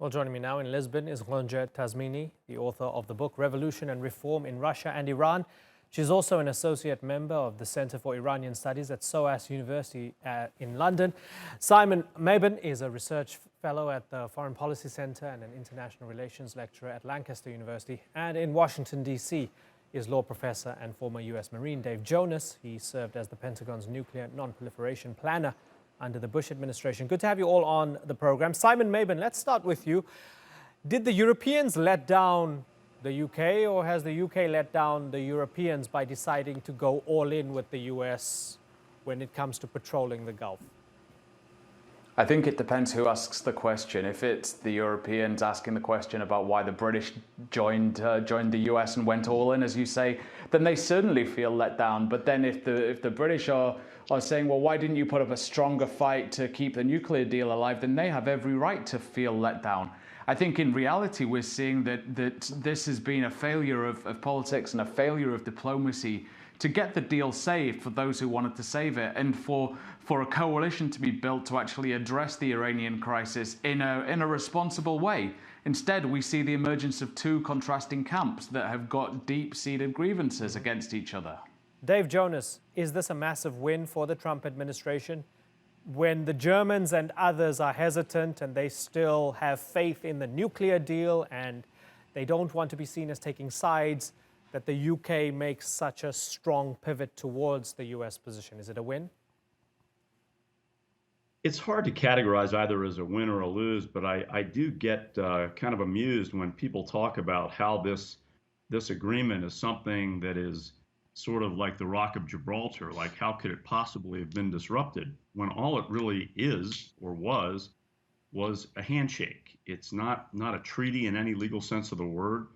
Well, joining me now in Lisbon is Ghoncheh Tazmini, the author of the book Revolution and Reform in Russia and Iran. She's also an associate member of the Center for Iranian Studies at SOAS University in London. Simon Mabon is a research fellow at the Foreign Policy Center and an international relations lecturer at Lancaster University. And in Washington, D.C., is law professor and former U.S. Marine Dave Jonas. He served as the Pentagon's nuclear non-proliferation planner under the Bush administration. Good to have you all on the program. Simon Mabon, let's start with you. Did the Europeans let down the UK, or has the UK let down the Europeans by deciding to go all in with the US when it comes to patrolling the Gulf? I think it depends who asks the question. If it's the Europeans asking the question about why the British joined the US and went all in, as you say, then they certainly feel let down. But then if the British are saying, well, why didn't you put up a stronger fight to keep the nuclear deal alive, then they have every right to feel let down. I think in reality, we're seeing that this has been a failure of politics and a failure of diplomacy to get the deal saved for those who wanted to save it, and for a coalition to be built to actually address the Iranian crisis in a responsible way. Instead, we see the emergence of two contrasting camps that have got deep-seated grievances against each other. Dave Jonas, is this a massive win for the Trump administration? When the Germans and others are hesitant and they still have faith in the nuclear deal and they don't want to be seen as taking sides, that the UK makes such a strong pivot towards the US position? Is it a win? It's hard to categorize either as a win or a lose, but I do get kind of amused when people talk about how this agreement is something that is sort of like the Rock of Gibraltar. Like, how could it possibly have been disrupted, when all it really is or was a handshake? It's not a treaty in any legal sense of the word.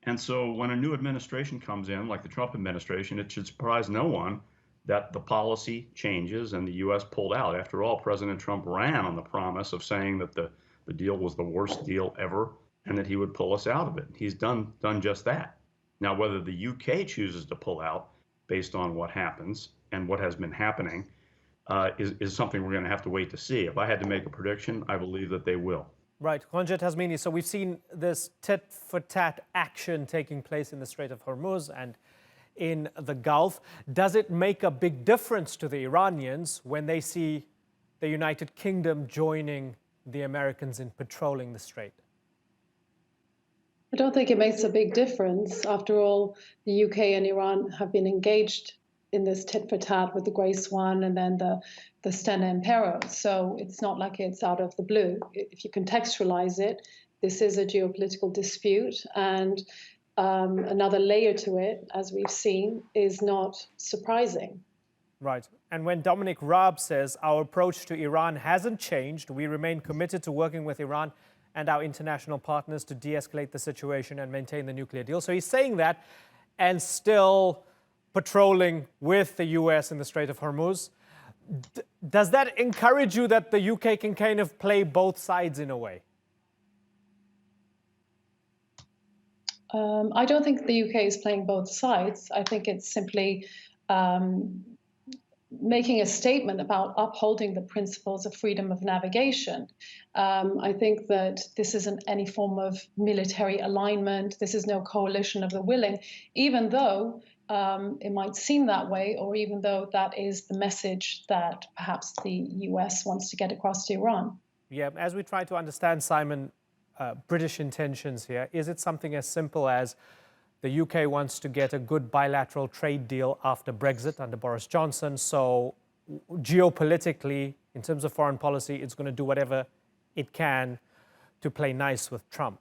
And so when a new administration comes in, like the Trump administration, it should surprise no one that the policy changes and the U.S. pulled out. After all, President Trump ran on the promise of saying that the deal was the worst deal ever and that he would pull us out of it. He's done just that. Now, whether the UK chooses to pull out based on what happens and what has been happening is something we're going to have to wait to see. If I had to make a prediction, I believe that they will. Right. Ghoncheh Tazmini, so we've seen this tit-for-tat action taking place in the Strait of Hormuz and in the Gulf. Does it make a big difference to the Iranians when they see the United Kingdom joining the Americans in patrolling the strait? I don't think it makes a big difference. After all, the UK and Iran have been engaged in this tit-for-tat with the Grace 1 and then the Stena Impero. So it's not like it's out of the blue. If you contextualize it, this is a geopolitical dispute, and another layer to it, as we've seen, is not surprising. Right. And when Dominic Raab says our approach to Iran hasn't changed, we remain committed to working with Iran and our international partners to de-escalate the situation and maintain the nuclear deal. So he's saying that and still patrolling with the US in the Strait of Hormuz. Does that encourage you that the UK can kind of play both sides in a way? I don't think the UK is playing both sides. I think it's simply making a statement about upholding the principles of freedom of navigation. I think that this isn't any form of military alignment. This is no coalition of the willing, even though it might seem that way, or even though that is the message that perhaps the US wants to get across to Iran. Yeah, as we try to understand, Simon, British intentions here, is it something as simple as the UK wants to get a good bilateral trade deal after Brexit under Boris Johnson, so geopolitically, in terms of foreign policy, it's going to do whatever it can to play nice with Trump?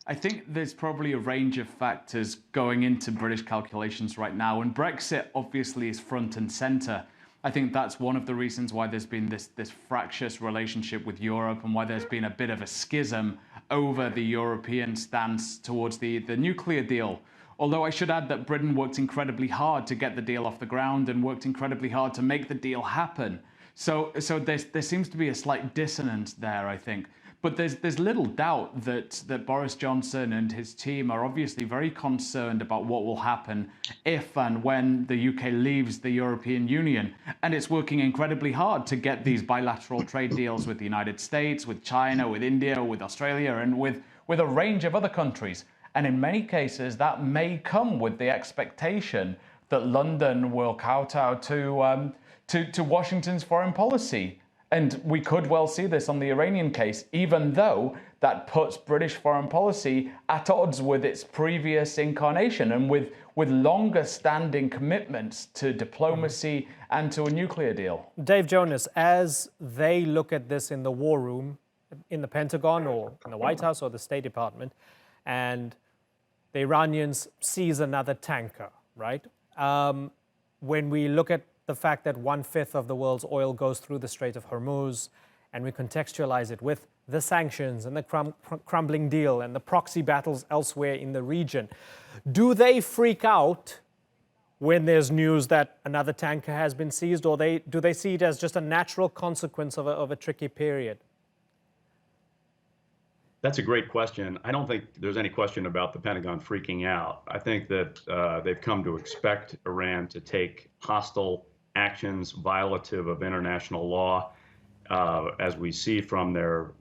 I think there's probably a range of factors going into British calculations right now, and Brexit obviously is front and center. I think that's one of the reasons why there's been this fractious relationship with Europe, and why there's been a bit of a schism over the European stance towards the nuclear deal. Although I should add that Britain worked incredibly hard to get the deal off the ground and worked incredibly hard to make the deal happen. So there seems to be a slight dissonance there, I think. But there's little doubt that Boris Johnson and his team are obviously very concerned about what will happen if and when the UK leaves the European Union. And it's working incredibly hard to get these bilateral trade deals with the United States, with China, with India, with Australia, and with a range of other countries. And in many cases, that may come with the expectation that London will kowtow to Washington's foreign policy. And we could well see this on the Iranian case, even though that puts British foreign policy at odds with its previous incarnation and with longer standing commitments to diplomacy and to a nuclear deal. Dave Jonas, as they look at this in the war room, in the Pentagon or in the White House or the State Department, and the Iranians seize another tanker, right? When we look at the fact that 1/5 of the world's oil goes through the Strait of Hormuz, and we contextualize it with the sanctions and the crumbling deal and the proxy battles elsewhere in the region, do they freak out when there's news that another tanker has been seized, or do they see it as just a natural consequence of a tricky period? That's a great question. I don't think there's any question about the Pentagon freaking out. I think that they've come to expect Iran to take hostile actions violative of international law, as we see from their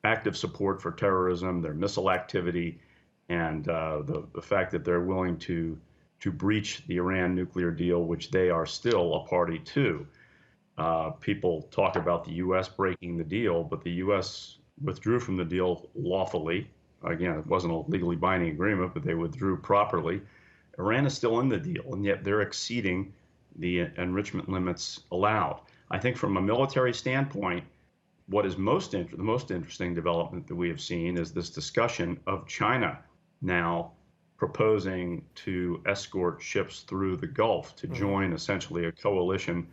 active support for terrorism, their missile activity, and the fact that they're willing to breach the Iran nuclear deal, which they are still a party to. People talk about the U.S. breaking the deal, but the U.S. withdrew from the deal lawfully. Again, it wasn't a legally binding agreement, but they withdrew properly. Iran is still in the deal, and yet they're exceeding the enrichment limits allowed. I think from a military standpoint, what is the most interesting development that we have seen is this discussion of China now proposing to escort ships through the Gulf to join essentially a coalition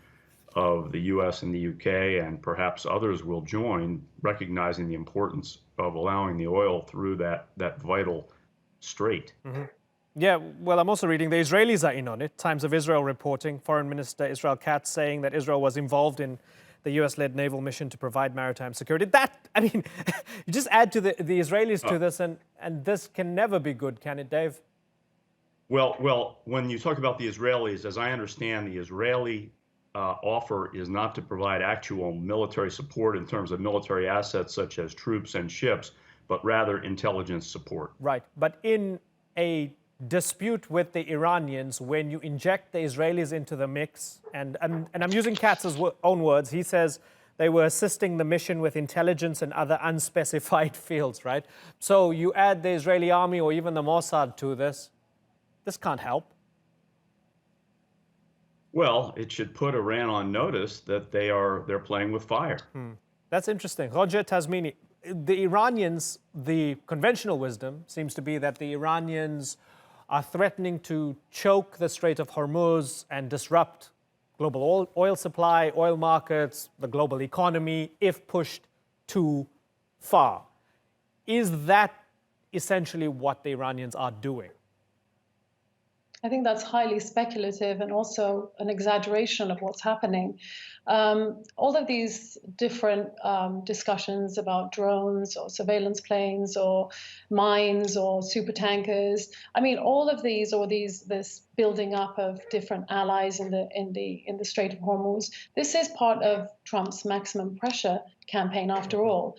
of the U.S. and the U.K., and perhaps others will join, recognizing the importance of allowing the oil through that vital strait. Yeah, well, I'm also reading the Israelis are in on it. Times of Israel reporting, Foreign Minister Israel Katz saying that Israel was involved in the U.S.-led naval mission to provide maritime security. That, I mean, you just add to the Israelis to this, and this can never be good, can it, Dave? Well, when you talk about the Israelis, as I understand, the Israeli offer is not to provide actual military support in terms of military assets such as troops and ships, but rather intelligence support. Right, but in a dispute with the Iranians, when you inject the Israelis into the mix, and I'm using Katz's own words, he says they were assisting the mission with intelligence and other unspecified fields, right? So you add the Israeli army or even the Mossad to this can't help. Well, it should put Iran on notice that they're playing with fire. That's interesting. Ghoncheh Tazmini, the Iranians, the conventional wisdom seems to be that the Iranians are threatening to choke the Strait of Hormuz and disrupt global oil supply, oil markets, the global economy, if pushed too far. Is that essentially what the Iranians are doing? I think that's highly speculative and also an exaggeration of what's happening. All of these different discussions about drones or surveillance planes or mines or super tankers, I mean, all of these or this building up of different allies in the Strait of Hormuz, this is part of Trump's maximum pressure campaign after all.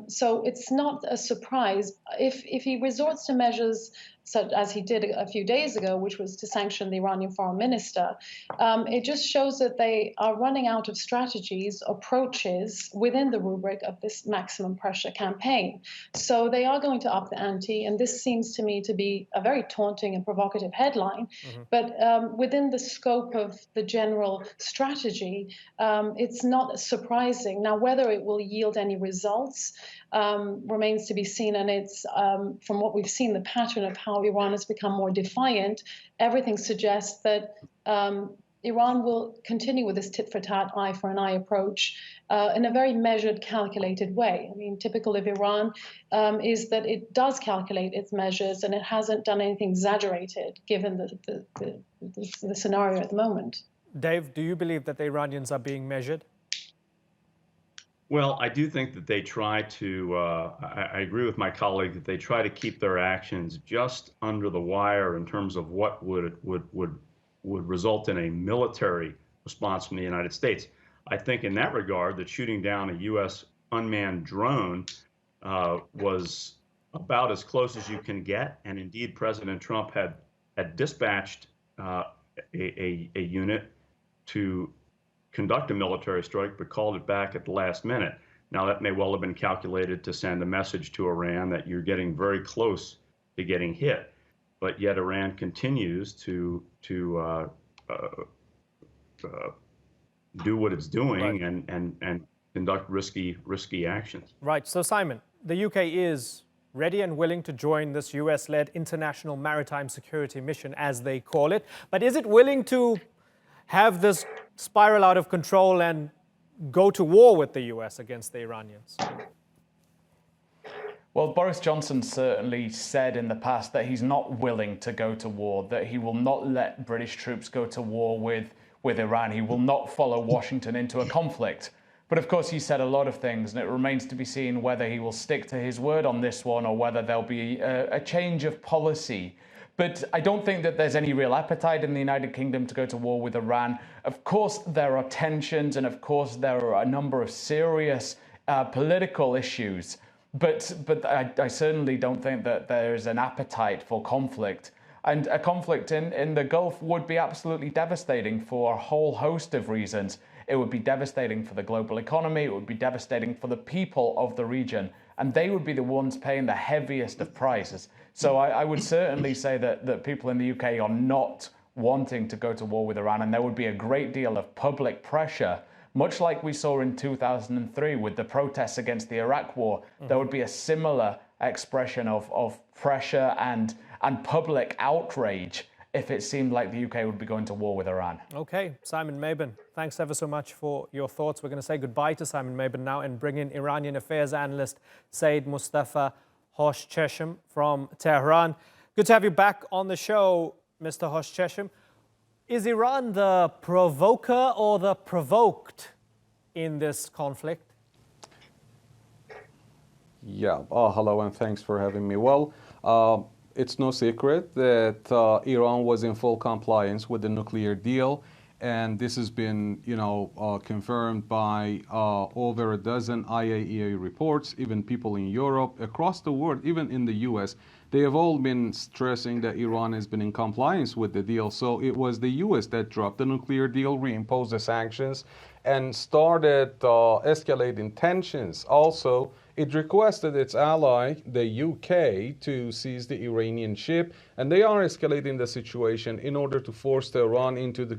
So it's not a surprise if he resorts to measures such as he did a few days ago, which was to sanction the Iranian foreign minister. It just shows that they are running out of strategies, approaches within the rubric of this maximum pressure campaign. So they are going to up the ante, and this seems to me to be a very taunting and provocative headline. But within the scope of the general strategy, it's not surprising. Now, whether it will yield any results remains to be seen, and it's from what we've seen, the pattern of how Iran has become more defiant, everything suggests that Iran will continue with this tit-for-tat, eye-for-an-eye approach in a very measured, calculated way. I mean, typical of Iran is that it does calculate its measures, and it hasn't done anything exaggerated, given the scenario at the moment. Dave, do you believe that the Iranians are being measured? Well, I do think that they try to, I agree with my colleague that they try to keep their actions just under the wire in terms of what would result in a military response from the United States. I think in that regard, that shooting down a U.S. unmanned drone was about as close as you can get. And indeed, President Trump had dispatched a unit to conduct a military strike, but called it back at the last minute. Now, that may well have been calculated to send a message to Iran that you're getting very close to getting hit, but yet Iran continues to do what it's doing, right, and conduct risky actions. Right. So, Simon, the UK is ready and willing to join this US-led international maritime security mission, as they call it. But is it willing to have this spiral out of control and go to war with the US against the Iranians? Well, Boris Johnson certainly said in the past that he's not willing to go to war, that he will not let British troops go to war with Iran. He will not follow Washington into a conflict. But of course, he said a lot of things, and it remains to be seen whether he will stick to his word on this one or whether there'll be a change of policy. But I don't think that there's any real appetite in the United Kingdom to go to war with Iran. Of course, there are tensions, and of course, there are a number of serious political issues. But I certainly don't think that there is an appetite for conflict. And a conflict in the Gulf would be absolutely devastating for a whole host of reasons. It would be devastating for the global economy. It would be devastating for the people of the region. And they would be the ones paying the heaviest of prices. So I would certainly say that people in the UK are not wanting to go to war with Iran. And there would be a great deal of public pressure, much like we saw in 2003 with the protests against the Iraq war. There would be a similar expression of pressure and public outrage if it seemed like the UK would be going to war with Iran. Okay, Simon Mabon, thanks ever so much for your thoughts. We're going to say goodbye to Simon Mabon now and bring in Iranian affairs analyst Seyed Mostafa Khoshcheshm from Tehran. Good to have you back on the show, Mr. Khoshcheshm. Is Iran the provoker or the provoked in this conflict? Yeah, hello and thanks for having me. Well, it's no secret that Iran was in full compliance with the nuclear deal, and this has been, confirmed by over a dozen IAEA reports. Even people in Europe, across the world, even in the US, they have all been stressing that Iran has been in compliance with the deal. So it was the US that dropped the nuclear deal, reimposed the sanctions, and started escalating tensions. Also, it requested its ally, the UK, to seize the Iranian ship, and they are escalating the situation in order to force Iran into the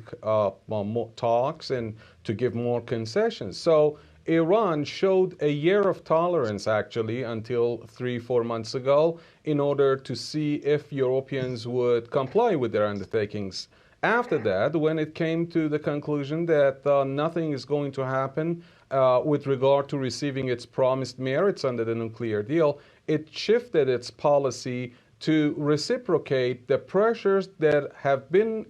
talks and to give more concessions. So Iran showed a year of tolerance, actually, until 3-4 months ago, in order to see if Europeans would comply with their undertakings. After that, when it came to the conclusion that nothing is going to happen with regard to receiving its promised merits under the nuclear deal, it shifted its policy to reciprocate the pressures that have been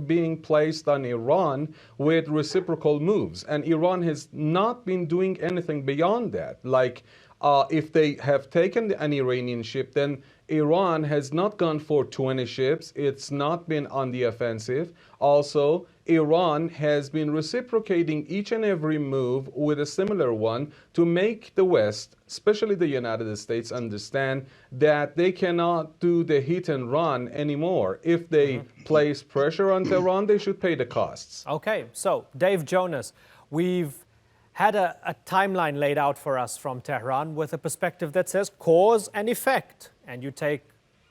being placed on Iran with reciprocal moves. And Iran has not been doing anything beyond that. Like, if they have taken an Iranian ship, then Iran has not gone for 20 ships. It's not been on the offensive. Also, Iran has been reciprocating each and every move with a similar one to make the West, especially the United States, understand that they cannot do the hit and run anymore. If they place pressure on Tehran, they should pay the costs. Okay, so Dave Jonas, we've had a timeline laid out for us from Tehran with a perspective that says cause and effect. And you take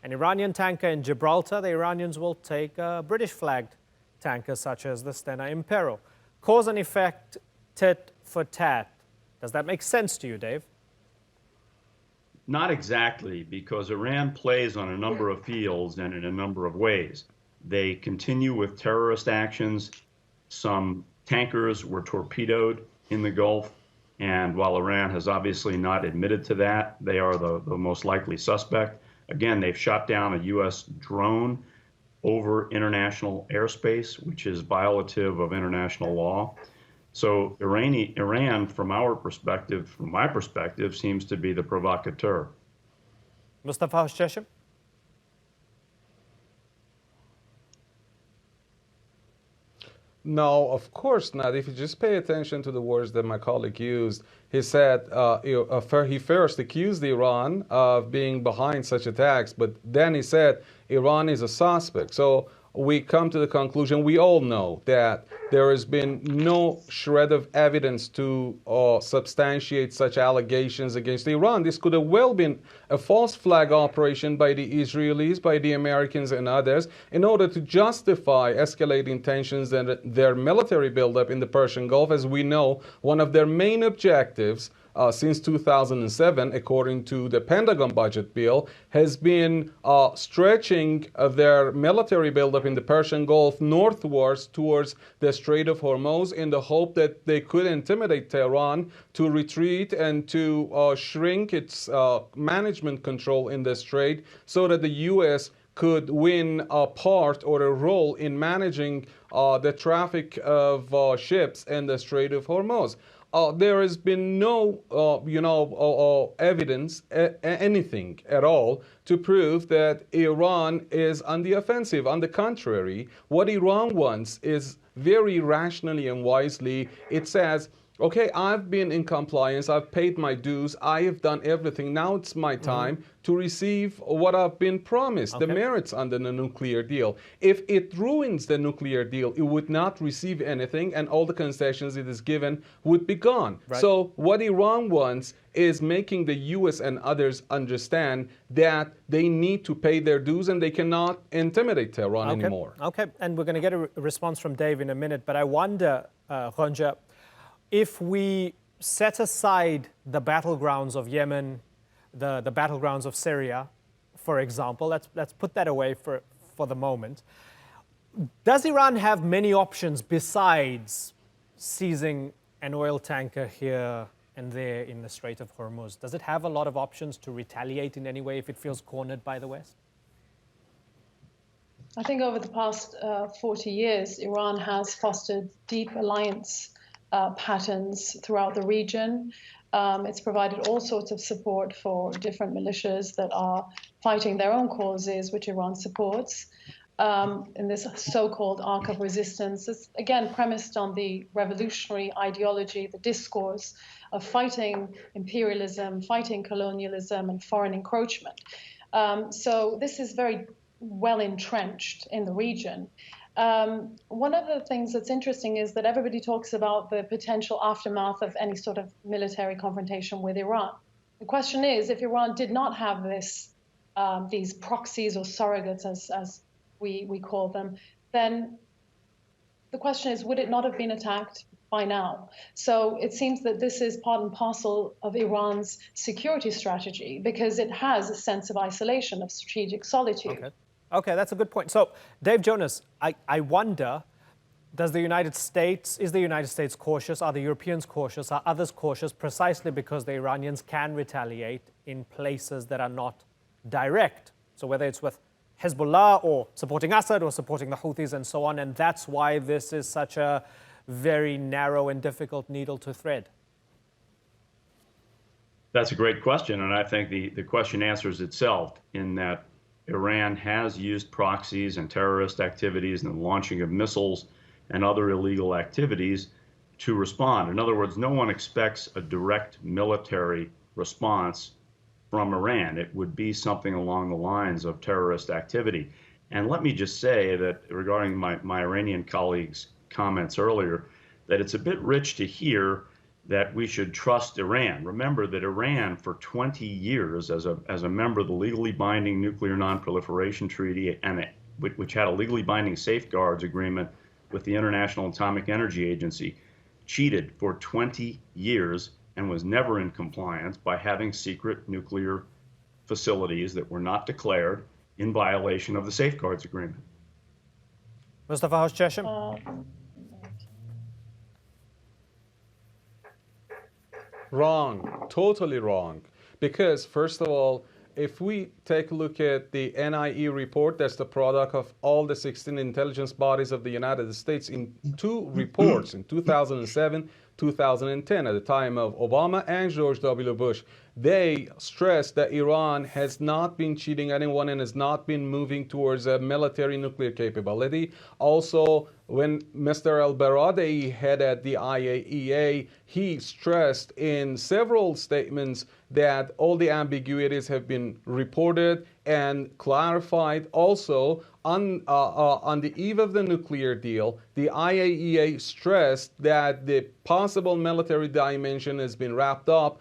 an Iranian tanker in Gibraltar, the Iranians will take a British-flagged tanker such as the Stena Impero. Cause and effect, tit for tat. Does that make sense to you, Dave? Not exactly, because Iran plays on a number of fields and in a number of ways. They continue with terrorist actions. Some tankers were torpedoed in the Gulf, and while Iran has obviously not admitted to that, they are the most likely suspect. Again, they've shot down a U.S. drone over international airspace, which is violative of international law. So Iran, from our perspective, from my perspective, seems to be the provocateur. Mostafa Khoshcheshm? No, of course not. If you just pay attention to the words that my colleague used, he said he first accused Iran of being behind such attacks, but then he said Iran is a suspect. So we come to the conclusion, we all know that there has been no shred of evidence to substantiate such allegations against Iran. This could have well been a false flag operation by the Israelis, by the Americans and others in order to justify escalating tensions and their military buildup in the Persian Gulf. As we know, one of their main objectives since 2007, according to the Pentagon budget bill, has been stretching their military buildup in the Persian Gulf northwards towards the Strait of Hormuz in the hope that they could intimidate Tehran to retreat and to shrink its management control in the strait so that the U.S. could win a part or a role in managing the traffic of ships in the Strait of Hormuz. There has been no, evidence, anything at all, to prove that Iran is on the offensive. On the contrary, what Iran wants is very rationally and wisely, it says, okay, I've been in compliance, I've paid my dues, I have done everything, now it's my time to receive what I've been promised, the merits under the nuclear deal. If it ruins the nuclear deal, it would not receive anything and all the concessions it is given would be gone. Right. So what Iran wants is making the US and others understand that they need to pay their dues and they cannot intimidate Tehran anymore. Okay, and we're going to get a response from Dave in a minute, but I wonder, Ghoncheh, if we set aside the battlegrounds of Yemen, the battlegrounds of Syria, for example, let's put that away for the moment. Does Iran have many options besides seizing an oil tanker here and there in the Strait of Hormuz? Does it have a lot of options to retaliate in any way if it feels cornered by the West? I think over the past 40 years, Iran has fostered deep alliance patterns throughout the region. It's provided all sorts of support for different militias that are fighting their own causes, which Iran supports. In this so-called arc of resistance, it's again premised on the revolutionary ideology, the discourse of fighting imperialism, fighting colonialism, and foreign encroachment. So this is very well entrenched in the region. One of the things that's interesting is that everybody talks about the potential aftermath of any sort of military confrontation with Iran. The question is, if Iran did not have these proxies or surrogates, as we call them, then the question is, would it not have been attacked by now? So it seems that this is part and parcel of Iran's security strategy because it has a sense of isolation, of strategic solitude. Okay, that's a good point. So, Dave, Jonas, I wonder, is the United States cautious? Are the Europeans cautious? Are others cautious precisely because the Iranians can retaliate in places that are not direct? So whether it's with Hezbollah or supporting Assad or supporting the Houthis and so on, and that's why this is such a very narrow and difficult needle to thread. That's a great question, and I think the question answers itself in that Iran has used proxies and terrorist activities and the launching of missiles and other illegal activities to respond. In other words, no one expects a direct military response from Iran. It would be something along the lines of terrorist activity. And let me just say that regarding my Iranian colleagues' comments earlier, that it's a bit rich to hear that we should trust Iran. Remember that Iran, for 20 years, as a member of the legally binding Nuclear Non-Proliferation Treaty, and which had a legally binding safeguards agreement with the International Atomic Energy Agency, cheated for 20 years and was never in compliance by having secret nuclear facilities that were not declared in violation of the safeguards agreement. Mostafa Khoshcheshm? Wrong, totally wrong. Because, first of all, if we take a look at the NIE report, that's the product of all the 16 intelligence bodies of the United States in two reports in 2007, 2010, at the time of Obama and George W. Bush. They stressed that Iran has not been cheating anyone and has not been moving towards a military nuclear capability. Also, when Mr. al-Baradei headed the IAEA, he stressed in several statements that all the ambiguities have been reported and clarified. Also, on the eve of the nuclear deal, the IAEA stressed that the possible military dimension has been wrapped up,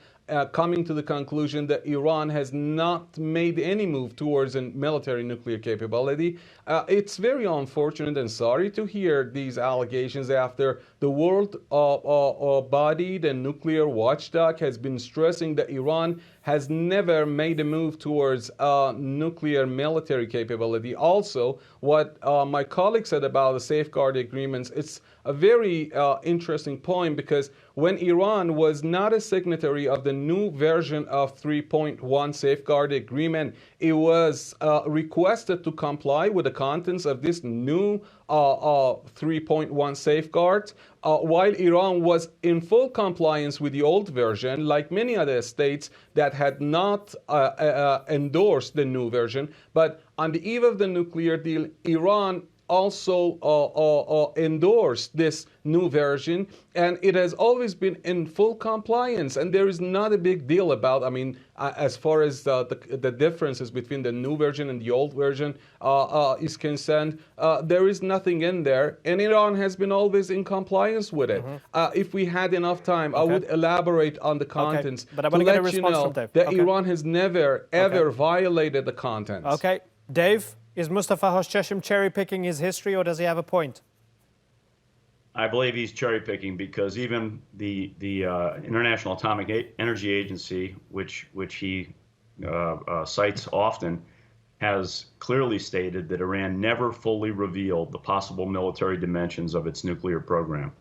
coming to the conclusion that Iran has not made any move towards a military nuclear capability. It's very unfortunate and sorry to hear these allegations after the world body, the nuclear watchdog, has been stressing that Iran has never made a move towards nuclear military capability. Also, what my colleague said about the safeguard agreements, it's a very interesting point, because when Iran was not a signatory of the new version of 3.1 safeguard agreement, it was requested to comply with the contents of this new 3.1 safeguards, while Iran was in full compliance with the old version, like many other states that had not endorsed the new version. But on the eve of the nuclear deal, Iran also endorsed this new version, and it has always been in full compliance, and there is not a big deal about, as far as the differences between the new version and the old version is concerned, there is nothing in there, and Iran has been always in compliance with it. If we had enough time, I would elaborate on the contents, but I want to get a response from Dave. that Iran has never, ever violated the contents. Okay, Dave? Is Mostafa Khoshcheshm cherry-picking his history, or does he have a point? I believe he's cherry-picking, because even the International Atomic Energy Agency, which he cites often, has clearly stated that Iran never fully revealed the possible military dimensions of its nuclear program.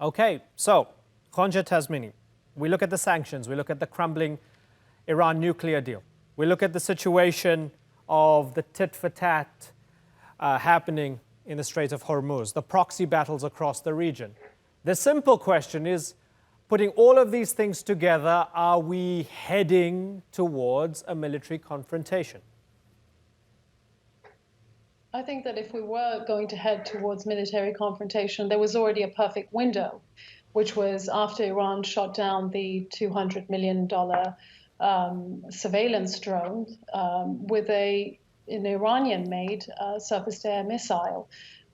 Okay, so Ghoncheh Tazmini, we look at the sanctions, we look at the crumbling Iran nuclear deal, we look at the situation of the tit-for-tat happening in the Strait of Hormuz, the proxy battles across the region. The simple question is, putting all of these things together, are we heading towards a military confrontation? I think that if we were going to head towards military confrontation, there was already a perfect window, which was after Iran shot down the $200 million surveillance drone with an Iranian-made surface-to-air missile,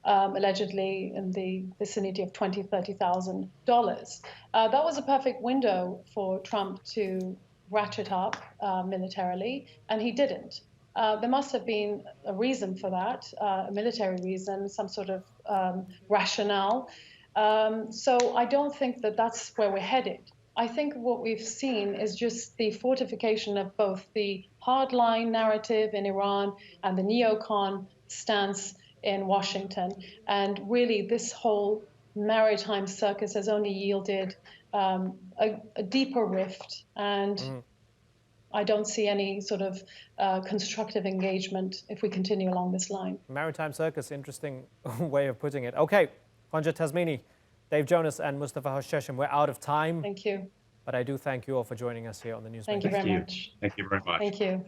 allegedly in the vicinity of $20,000, $30,000. That was a perfect window for Trump to ratchet up militarily, and he didn't. There must have been a reason for that, a military reason, some sort of rationale. So I don't think that that's where we're headed. I think what we've seen is just the fortification of both the hardline narrative in Iran and the neocon stance in Washington. And really, this whole maritime circus has only yielded a deeper rift. And I don't see any sort of constructive engagement if we continue along this line. Maritime circus, interesting way of putting it. Okay, Ghoncheh Tazmini, Dave Jonas and Mostafa Khoshcheshm, we're out of time. Thank you. But I do thank you all for joining us here on the News. Thank you very much. Thank you very much. Thank you.